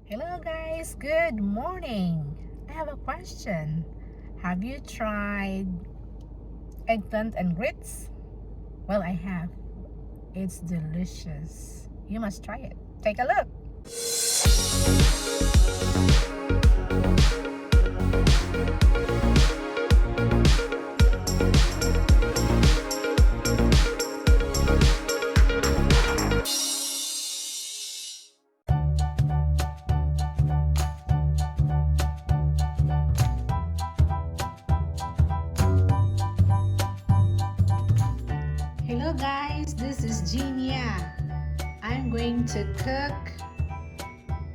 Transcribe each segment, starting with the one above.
Hello guys, good morning. I have a question. Have you tried eggplant and grits? Well, I have. It's delicious. You must try it. Take a look. Hello guys, this is Geen. I'm going to cook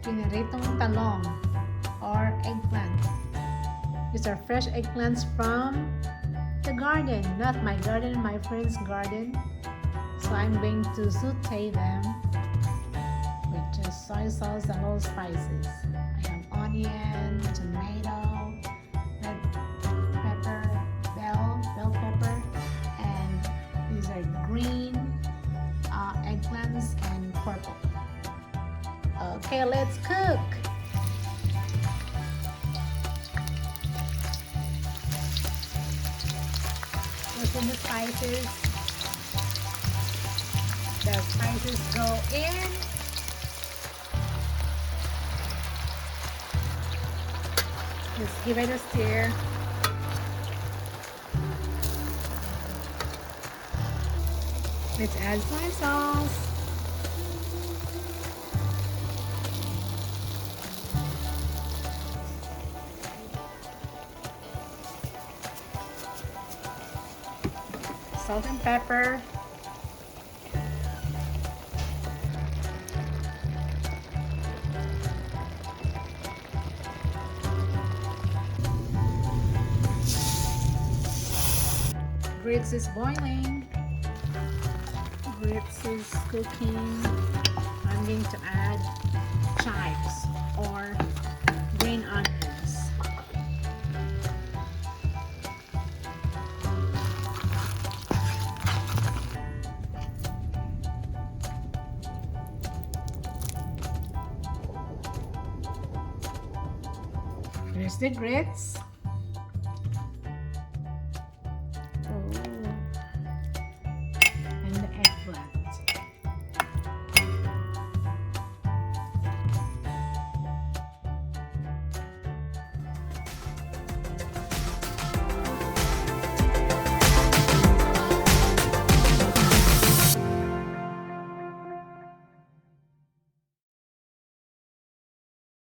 pinaritong talong or eggplant. These are fresh eggplants from the garden, not my garden, my friend's garden. So I'm going to saute them with just soy sauce and all spices. I have onion, tomato, red pepper, bell pepper, and these are green eggplants and purple. Okay, let's cook. Put in the spices. The spices go in. Just give it a stir. Let's add soy sauce. Salt and pepper. Grits is boiling. Grits is cooking. I'm going to add chives or green onions. Here's the grits.